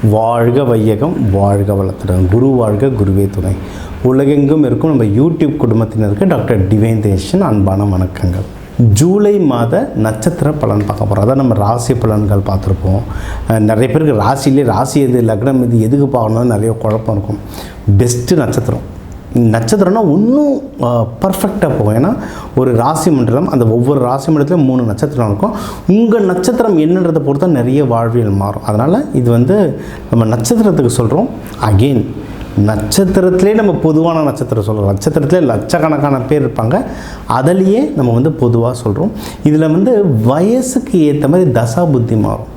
வாழ்க வையகம், வாழ்க வளத்துடன். குரு வாழ்க, குருவே துணை. உலகெங்கும் இருக்கும் நம்ம யூடியூப் குடும்பத்தினருக்கு டாக்டர் டிவைன் தேஷன் அன்பான வணக்கங்கள். ஜூலை மாத நட்சத்திர பலன் பார்க்க போகிறோம். அதான் நம்ம ராசி பலன்கள் பார்த்துருப்போம். நிறைய பேருக்கு ராசி எது, லக்னம் இது, எதுக்கு பார்க்கணும்னு நிறைய குழப்பம் இருக்கும். பெஸ்ட்டு நட்சத்திரம்னா இன்னும் பர்ஃபெக்டாக போகும். ஏன்னா ஒரு ராசி மண்டலம், அந்த ஒவ்வொரு ராசி மண்டலத்துலையும் 3 நட்சத்திரம் இருக்கும். உங்கள் நட்சத்திரம் என்னன்றதை பொறுத்து தான் நிறைய வாழ்வியல் மாறும். அதனால் இது நம்ம நட்சத்திரத்துக்கு சொல்கிறோம். அகெயின் நட்சத்திரத்திலே நம்ம பொதுவான நட்சத்திரம் சொல்கிறோம். நட்சத்திரத்திலே லட்சக்கணக்கான பேர் இருப்பாங்க. அதிலேயே நம்ம பொதுவாக சொல்கிறோம். இதில் வயசுக்கு ஏற்ற மாதிரி தசா புத்தி மாறும்.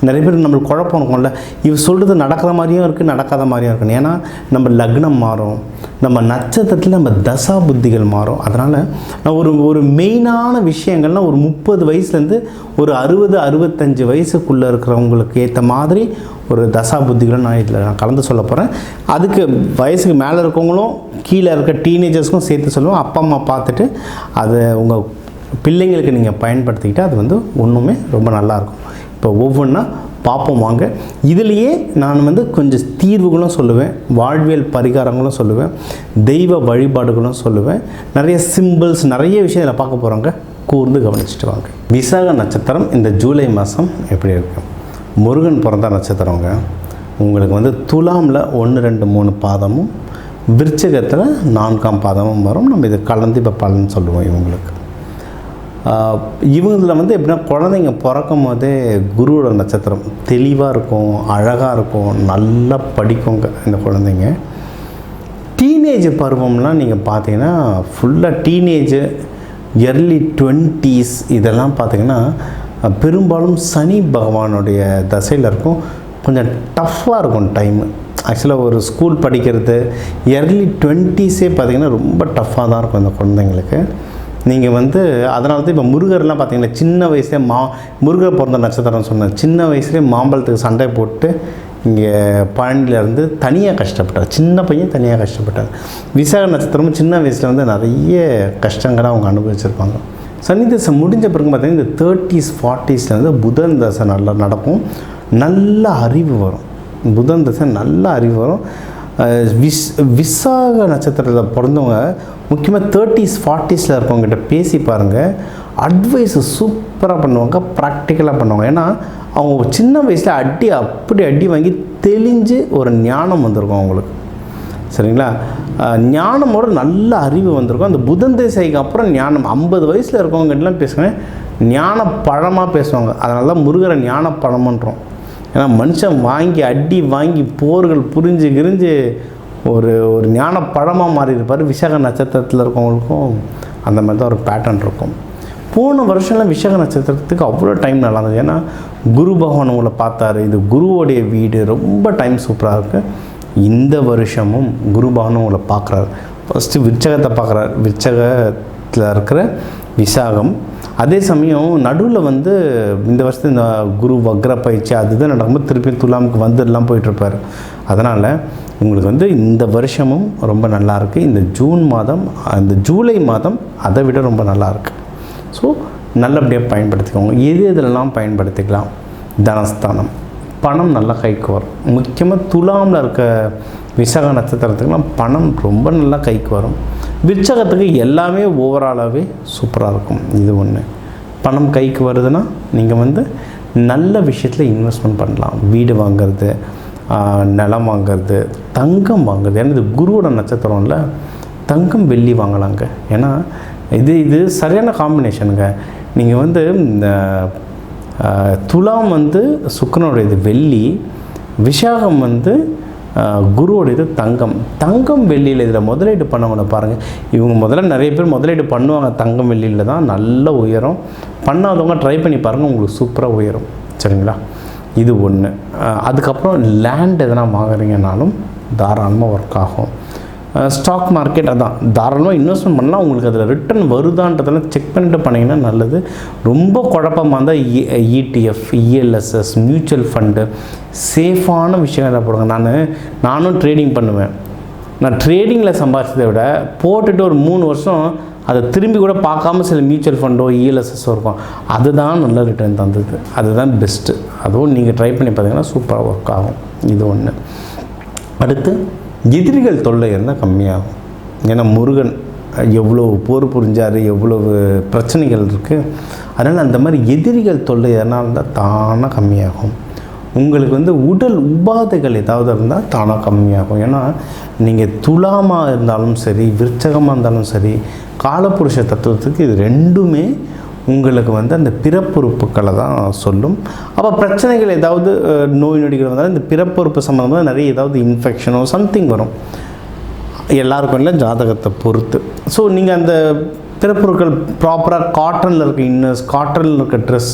நிறைய பேர் நம்மளுக்கு குழப்பம் இருக்கும்ல, இவ சொல்கிறது நடக்கிற மாதிரியும் இருக்குது, நடக்காத மாதிரியும் இருக்குது. ஏன்னா நம்ம லக்னம் மாறும், நம்ம நட்சத்திரத்தில் நம்ம தசா புத்திகள் மாறும். அதனால் நான் ஒரு மெயினான விஷயங்கள்னால் ஒரு 30 வயசுலேருந்து ஒரு 60-65 வயசுக்குள்ளே இருக்கிறவங்களுக்கு ஏற்ற மாதிரி ஒரு தசா புத்திகளை நான் கலந்து சொல்ல போகிறேன். அதுக்கு வயசுக்கு மேலே இருக்கவங்களும் கீழே இருக்க டீனேஜர்ஸ்க்கும் சேர்த்து சொல்லுவோம். அப்பா அம்மா பார்த்துட்டு அதை உங்கள் பிள்ளைங்களுக்கு நீங்கள் பயன்படுத்திக்கிட்டால் அது ஒன்றுமே ரொம்ப நல்லாயிருக்கும். இப்போ ஒவ்வொன்றா பார்ப்போம் வாங்க. இதுலேயே நான் கொஞ்சம் தீர்வுகளும் சொல்லுவேன், வாழ்வியல் பரிகாரங்களும் சொல்லுவேன், தெய்வ வழிபாடுகளும் சொல்லுவேன். நிறைய சிம்பிள்ஸ், நிறைய விஷயம் இதில் பார்க்க போகிறாங்க. கூர்ந்து கவனிச்சுட்டு வாங்க. விசாக நட்சத்திரம் இந்த ஜூலை மாதம் எப்படி இருக்கும்? முருகன் பிறந்த நட்சத்திரங்க. உங்களுக்கு துலாமில் 1, 2, 3 பாதமும், விருச்சிகத்தில் 4ஆம் பாதமும் வரும். நம்ம இது கலந்து இப்போ பலன் சொல்லுவோம். இவங்களில் எப்படின்னா குழந்தைங்க பிறக்கும் போதே குருவோட நட்சத்திரம் தெளிவாக இருக்கும், அழகாக இருக்கும், நல்லா படிக்குங்க இந்த குழந்தைங்க. டீனேஜ் பருவம்லாம் நீங்கள் பார்த்தீங்கன்னா ஃபுல்லாக டீனேஜு, எர்லி 20s இதெல்லாம் பார்த்தீங்கன்னா பெரும்பாலும் சனி பகவானுடைய தசையில் இருக்கும். கொஞ்சம் டஃப்பாக இருக்கும் டைமு. ஆக்சுவலாக ஒரு ஸ்கூல் படிக்கிறது எர்லி 20ஸே பார்த்திங்கன்னா ரொம்ப டஃப்பாக தான் இருக்கும் இந்த குழந்தைங்களுக்கு. நீங்கள் அதனால தான் இப்போ முருகர்லாம் பார்த்தீங்கன்னா சின்ன வயசுலேயே முருகர் பிறந்த நட்சத்திரம் சொன்னேன். சின்ன வயசுலேயே மாம்பழத்துக்கு சண்டை போட்டு இங்கே பழனியிலேருந்து தனியாக கஷ்டப்பட்டார். சின்ன பையன் தனியாக கஷ்டப்பட்டார். விசாக நட்சத்திரமும் சின்ன வயசில் நிறைய கஷ்டங்களை அவங்க அனுபவிச்சிருப்பாங்க. சனி தசை முடிஞ்ச பிறகு பார்த்தீங்கன்னா இந்த 30s 40s புதன் தசை நல்லா நடக்கும். நல்ல அறிவு வரும். புதன் தசை நல்ல அறிவு வரும். விசாக நட்சத்திரத்தில் பிறந்தவங்க முக்கியமாக 30s 40s இருக்கவங்ககிட்ட பேசி பாருங்கள். அட்வைஸு சூப்பராக பண்ணுவாங்க, ப்ராக்டிக்கலாக பண்ணுவாங்க. ஏன்னா அவங்க சின்ன வயசில் அடி வாங்கி தெளிஞ்சு ஒரு ஞானம் வந்திருக்கும் அவங்களுக்கு. சரிங்களா? ஞானமோட நல்ல அறிவு வந்திருக்கும். அந்த புதன் திசைக்கு அப்புறம் ஞானம் 50 வயசில் இருக்கவங்ககிட்டலாம் பேசுவேன், ஞான பழமாக பேசுவாங்க. அதனால தான் முருகரை ஞான பழமன்றோம். ஏன்னா மனுஷன் அடி வாங்கி போர்கள் கிரிஞ்சு ஒரு ஞான பழமாக மாறி இருப்பார். விசாக நட்சத்திரத்தில் இருக்கவங்களுக்கும் அந்த மாதிரி தான் ஒரு பேட்டர்ன் இருக்கும். போன வருஷம்லாம் விசாக நட்சத்திரத்துக்கு அவ்வளோ டைம் நல்லா இருந்தது. ஏன்னா குரு பகவான் உங்களை பார்த்தாரு. இது குருவோடைய வீடு, ரொம்ப டைம் சூப்பராக இருக்குது. இந்த வருஷமும் குரு பகவான் உங்களை பார்க்குறாரு. ஃபஸ்ட்டு விருச்சகத்தை பார்க்குறாரு. விருச்சகத்தில் இருக்கிற விசாகம். அதே சமயம் நடுவில் இந்த வருஷத்து இந்த குரு வக்ர பயிற்சி அதுதான் நடக்கும்போது திருப்பி துலாமுக்கு வந்துடலாம் போயிட்டுருப்பார். அதனால் உங்களுக்கு இந்த வருஷமும் ரொம்ப நல்லாயிருக்கு. இந்த ஜூலை மாதம் அதை விட ரொம்ப நல்லாயிருக்கு. ஸோ நல்லபடியாக பயன்படுத்திக்கோங்க. எதெல்லாம் பயன்படுத்திக்கலாம்? தனஸ்தானம், பணம் நல்லா கைக்கு வரும். முக்கியமாக துலாமில் இருக்க விசாக நட்சத்திரத்துக்குலாம் பணம் ரொம்ப நல்லா கைக்கு வரும். விருச்சகத்துக்கு எல்லாமே ஓவராலாகவே சூப்பராக இருக்கும். இது ஒன்று. பணம் கைக்கு வருதுன்னா நீங்கள் நல்ல விஷயத்தில் இன்வெஸ்ட்மெண்ட் பண்ணலாம். வீடு வாங்கிறது, நிலம் வாங்கிறது, தங்கம் வாங்குறது. ஏன்னா இது குருவோட நட்சத்திரம் இல்லை, தங்கம் வெள்ளி வாங்கலாங்க. ஏன்னா இது சரியான காம்பினேஷனுங்க. நீங்கள் இந்த துலாம் சுக்கிரனுடைய இது வெள்ளி, விசாகம் குருவோட இது தங்கம் வெள்ளியில் இதில் முதலீடு பண்ணவங்கள பாருங்கள். இவங்க முதல்ல நிறைய பேர் முதலீடு பண்ணுவாங்க தங்கம் வெள்ளியில் தான் நல்ல உயரம். பண்ணாதவங்க ட்ரை பண்ணி பாருங்கள், உங்களுக்கு சூப்பராக உயரும். சரிங்களா? இது ஒன்று. அதுக்கப்புறம் லேண்ட் எதனா வாங்குறீங்கனாலும் தாராளமாக ஒர்க் ஆகும். ஸ்டாக் மார்க்கெட் அதான் தாராளமாக இன்வெஸ்ட்மெண்ட் பண்ணலாம். உங்களுக்கு அதில் ரிட்டர்ன் வருதான்றதெல்லாம் செக் பண்ணிட்டு பண்ணிங்கன்னா நல்லது. ரொம்ப குழப்பமாக இருந்தால் ETF, ELSS, மியூச்சுவல் ஃபண்டு, சேஃபான விஷயங்களை போடுங்க. நானும் ட்ரேடிங் பண்ணுவேன். நான் ட்ரேடிங்கில் சம்பாதிச்சதை விட போட்டுட்டு ஒரு 3 வருஷம் அதை திரும்பி கூட பார்க்காம சில மியூச்சுவல் ஃபண்டோ இஎல்எஸ்எஸோ இருக்கும், அதுதான் நல்ல ரிட்டர்ன் தந்தது, அதுதான் பெஸ்ட்டு. அதுவும் நீங்கள் ட்ரை பண்ணி பார்த்தீங்கன்னா சூப்பராக ஒர்க் ஆகும். இது ஒன்று. அடுத்து எதிரிகள் தொல்லை இருந்தால் கம்மியாகும். ஏன்னா முருகன் எவ்வளோ போர் புரிஞ்சார், எவ்வளவு பிரச்சனைகள் இருக்குது. அதனால் அந்த மாதிரி எதிரிகள் தொல்லை எதனால் இருந்தால் தானாக கம்மியாகும். உங்களுக்கு உடல் உபாதைகள் ஏதாவது இருந்தால் தானாக கம்மியாகும். ஏன்னா நீங்கள் துலாமாக இருந்தாலும் சரி, விருச்சகமாக இருந்தாலும் சரி, காலப்புருஷ தத்துவத்துக்கு இது ரெண்டுமே உங்களுக்கு அந்த பிறப்புறுப்புக்களை தான் சொல்லும். அப்போ பிரச்சனைகள் ஏதாவது நோய் நொடிகள் வந்தாலும் இந்த பிறப்புறுப்பு சம்மந்தமாக நிறைய ஏதாவது இன்ஃபெக்ஷனோ சம்திங் வரும், எல்லாருக்கும் இல்லை, ஜாதகத்தை பொறுத்து. ஸோ நீங்கள் அந்த பிறப்புறுக்கள் ப்ராப்பராக காட்டனில் இருக்க இன்னர்ஸ், காட்டனில் இருக்க ட்ரெஸ்,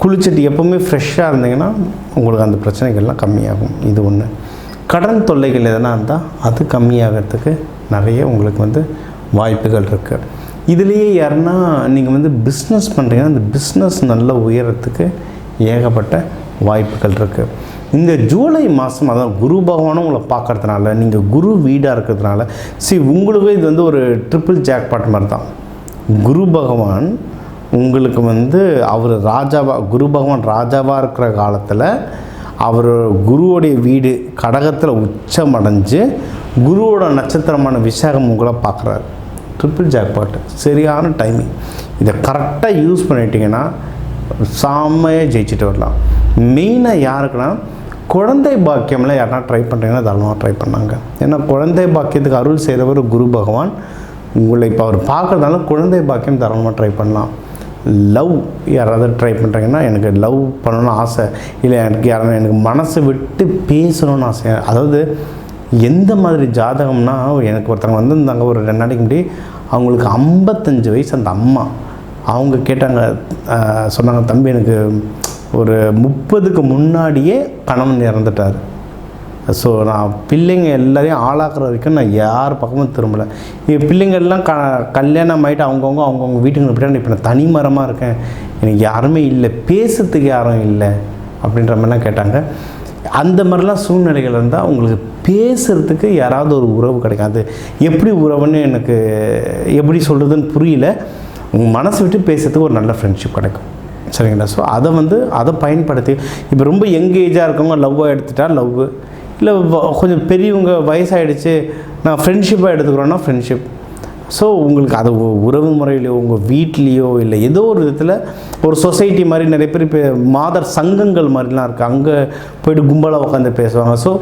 குளிச்சுட்டு எப்போவுமே ஃப்ரெஷ்ஷாக இருந்தீங்கன்னா உங்களுக்கு அந்த பிரச்சனைகள்லாம் கம்மியாகும். இது ஒன்று. கடன் தொல்லைகள் எதனா இருந்தால் அது கம்மியாகிறதுக்கு நிறைய உங்களுக்கு வாய்ப்புகள் இருக்குது. இதுலேயே யாருன்னா நீங்கள் பிஸ்னஸ் பண்ணுறீங்கன்னா அந்த பிஸ்னஸ் நல்ல உயரத்துக்கு ஏகப்பட்ட வாய்ப்புகள் இருக்குது. இந்த ஜூலை மாதம் அதான் குரு பகவானும் உங்களை பார்க்கறதுனால, நீங்கள் குரு வீடாக இருக்கிறதுனால, உங்களுக்கு இது ஒரு ட்ரிபிள் ஜாக்பாட் மாதிரி தான். குரு பகவான் உங்களுக்கு அவர் ராஜாவாக, குரு பகவான் ராஜாவாக இருக்கிற காலத்தில் அவர் குருவோடைய வீடு கடகத்தில் உச்சமடைஞ்சு குருவோட நட்சத்திரமான விசாகம் உங்களை பார்க்குறாரு. ட்ரிபிள் ஜாக்பாட்டு, சரியான டைமிங். இதை கரெக்டாக யூஸ் பண்ணிட்டீங்கன்னா செம்மையாக ஜெயிச்சுட்டு வரலாம். மெயினாக யாருக்குன்னா குழந்தை பாக்கியம்லாம் யாருன்னா ட்ரை பண்ணுறீங்கன்னா தாராளமாக ட்ரை பண்ணாங்க. ஏன்னா குழந்தை பாக்கியத்துக்கு அருள் செய்கிறவர் குரு பகவான். உங்களை இப்போ அவர் பார்க்குறதால குழந்தை பாக்கியம் தாராளமாக ட்ரை பண்ணலாம். லவ் யாராவது ட்ரை பண்ணுறீங்கன்னா, எனக்கு லவ் பண்ணணும்னு ஆசை, இல்லை எனக்கு மனசை விட்டு பேசணும்னு ஆசை. அதாவது எந்த மாதிரி ஜாதகம்னா, எனக்கு ஒருத்தவங்க வந்திருந்தாங்க ஒரு 2 நாளைக்கு முன்னாடி. அவங்களுக்கு 55 வயசு. அந்த அம்மா அவங்க கேட்டாங்க, சொன்னாங்க, தம்பி எனக்கு ஒரு 30க்கு முன்னாடியே கணவன் இறந்துட்டார். ஸோ நான் பிள்ளைங்க எல்லாரையும் ஆளாக்குற வரைக்கும் நான் யார் பக்கமும் திரும்பலை. பிள்ளைங்க எல்லாம் கல்யாணம் ஆகிட்டு அவங்கவுங்க வீட்டுக்கு போய்ட்டு இப்போ நான் தனி மரமாக இருக்கேன், எனக்கு யாருமே இல்லை, பேசுறதுக்கு யாரும் இல்லை அப்படின்ற மாதிரிலாம் கேட்டாங்க. அந்த மாதிரிலாம் சூழ்நிலைகள் இருந்தால் உங்களுக்கு பேசுகிறதுக்கு யாராவது ஒரு உறவு கிடைக்கும். அது எப்படி உறவுன்னு எனக்கு எப்படி சொல்கிறதுன்னு புரியல. உங்கள் மனசை விட்டு பேசுகிறதுக்கு ஒரு நல்ல ஃப்ரெண்ட்ஷிப் கிடைக்கும், சரிங்களா? ஸோ அதை பயன்படுத்தி, இப்போ ரொம்ப யங் ஏஜாக இருக்கவங்க லவ்வாக எடுத்துட்டா லவ், இல்லை கொஞ்சம் பெரியவங்க வயசாகிடுச்சு நான் ஃப்ரெண்ட்ஷிப்பாக எடுத்துக்கிறோன்னா ஃப்ரெண்ட்ஷிப். ஸோ உங்களுக்கு அது உறவு முறையிலையோ உங்கள் வீட்லேயோ இல்லை ஏதோ ஒரு விதத்தில் ஒரு சொசைட்டி மாதிரி நிறைய பேர் இப்போ மாதர் சங்கங்கள் மாதிரிலாம் இருக்குது, அங்கே போய்ட்டு கும்பலாக உட்காந்து பேசுவாங்க. ஸோ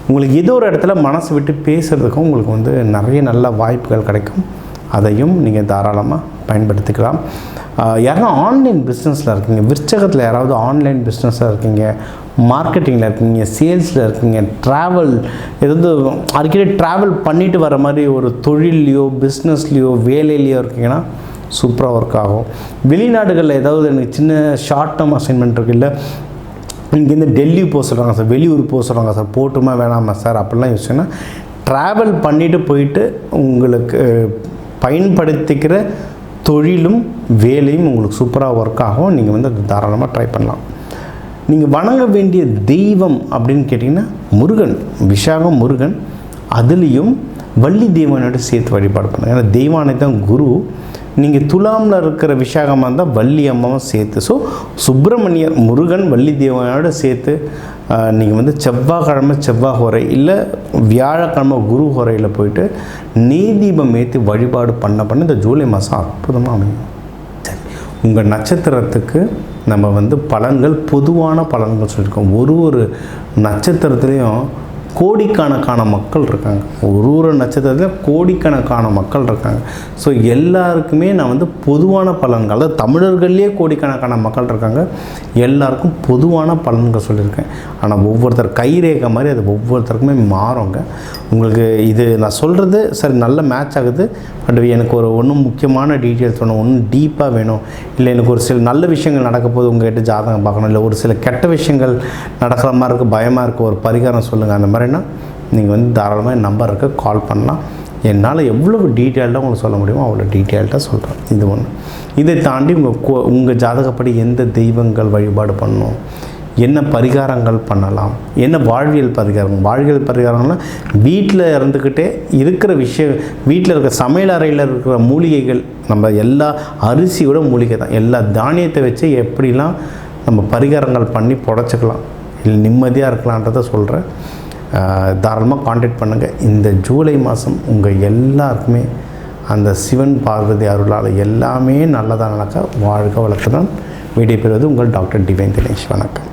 உங்களுக்கு ஏதோ ஒரு இடத்துல மனசு விட்டு பேசுகிறதுக்கும் உங்களுக்கு நிறைய நல்ல வாய்ப்புகள் கிடைக்கும். அதையும் நீங்கள் தாராளமாக பயன்படுத்திக்கலாம். யாருன்னா ஆன்லைன் பிஸ்னஸில் இருக்கீங்க, விருச்சகத்தில் யாராவது ஆன்லைன் பிஸ்னஸில் இருக்கீங்க, மார்க்கெட்டிங்கில் இருக்கீங்க, சேல்ஸில் இருக்கீங்க, ட்ராவல் ஏதாவது அடிக்கடி ட்ராவல் பண்ணிட்டு வர மாதிரி ஒரு தொழிலையோ பிஸ்னஸ்லேயோ வேலையிலையோ இருக்கீங்கன்னா சூப்பராக ஒர்க் ஆகும். வெளிநாடுகளில் ஏதாவது எனக்கு சின்ன ஷார்ட் டேர்ம் அசைன்மெண்ட் இருக்குது, இல்லை இங்கேருந்து டெல்லி போக சொல்கிறாங்க சார், வெளியூர் போக சொல்கிறாங்க சார், போட்டுமா வேணாமா சார் அப்படிலாம் யோசிச்சுன்னா ட்ராவல் பண்ணிவிட்டு போயிட்டு உங்களுக்கு பயன்படுத்திக்கிற தொழிலும் வேலையும் உங்களுக்கு சூப்பராக ஒர்க் ஆகும். நீங்கள் அது தாராளமாக ட்ரை பண்ணலாம். நீங்கள் வணங்க வேண்டிய தெய்வம் அப்படின்னு கேட்டிங்கன்னா முருகன், விஷாகம் முருகன். அதுலேயும் வள்ளி தெய்வானோட சேர்த்து வழிபாடு பண்ணுங்கள். ஏன்னா தெய்வானை தான் குரு. நீங்கள் துலாமில் இருக்கிற விஷாகமாக இருந்தால் வள்ளி அம்மாவும் சேர்த்து. ஸோ சுப்பிரமணியர், முருகன், வள்ளி தெய்வானோட சேர்த்து நீங்கள் செவ்வாய்க்கிழமை செவ்வாய் ஹோரை இல்லை வியாழக்கிழமை குரு ஹோரையில் போயிட்டு நெய்தீபம் ஏற்றி வழிபாடு பண்ண இந்த ஜூலை மாதம் அற்புதமாக அமையும். சரி, உங்கள் நட்சத்திரத்துக்கு நம்ம பலன்கள், பொதுவான பலன்கள் சொல்லியிருக்கோம். ஒரு நட்சத்திரத்துலேயும் கோடிக்கணக்கான மக்கள் இருக்காங்க. ஒரு நட்சத்திரத்தில் கோடிக்கணக்கான மக்கள் இருக்காங்க. ஸோ எல்லாருக்குமே நான் பொதுவான பலன்கள், அதாவது தமிழர்கள்லேயே கோடிக்கணக்கான மக்கள் இருக்காங்க, எல்லாருக்கும் பொதுவான பலன்கள் சொல்லியிருக்கேன். ஆனால் ஒவ்வொருத்தர் கைரேகை மாதிரி அது ஒவ்வொருத்தருக்குமே மாறுங்க. உங்களுக்கு இது நான் சொல்கிறது சரி நல்ல மேட்ச் ஆகுது, பட் எனக்கு ஒன்றும் முக்கியமான டீட்டெயில்ஸ் வேணும், ஒன்றும் டீப்பாக வேணும், இல்லை எனக்கு ஒரு சில நல்ல விஷயங்கள் நடக்க போது உங்கள்கிட்ட ஜாதகம் பார்க்கணும், இல்லை ஒரு சில கெட்ட விஷயங்கள் நடக்கிற மாதிரி இருக்குது, பயமாக இருக்குது, ஒரு பரிகாரம் சொல்லுங்கள், அந்த மாதிரினா நீங்கள் தாராளமாக என் நம்பருக்கு கால் பண்ணலாம். என்னால் எவ்வளவு டீட்டெயில்டாக உங்களுக்கு சொல்ல முடியுமோ அவ்வளோ டீட்டெயில்டாக சொல்கிறேன். இது ஒன்று. இதை தாண்டி உங்கள் ஜாதகப்படி எந்த தெய்வங்கள் வழிபாடு பண்ணணும், என்ன பரிகாரங்கள் பண்ணலாம், என்ன வாழ்வியல் பரிகாரங்கள்னா வீட்டில் இருந்துக்கிட்டே இருக்கிற விஷயம், வீட்டில் இருக்கிற சமையல் அறையில் இருக்கிற மூலிகைகள், நம்ம எல்லா அரிசியோட மூலிகை தான், எல்லா தானியத்தை வச்சு எப்படிலாம் நம்ம பரிகாரங்கள் பண்ணி புடச்சிக்கலாம், இல்லை நிம்மதியாக இருக்கலான்றதை சொல்கிறேன். தாராளமாக காண்டாக்ட் பண்ணுங்கள். இந்த ஜூலை மாதம் உங்கள் எல்லாருக்குமே அந்த சிவன் பார்வதி அருளால் எல்லாமே நல்லதாக நடக்க வாழ்க வளத்துடன் விடைபெறுவது உங்கள் டாக்டர் டிவைன் தினேஷ். வணக்கம்.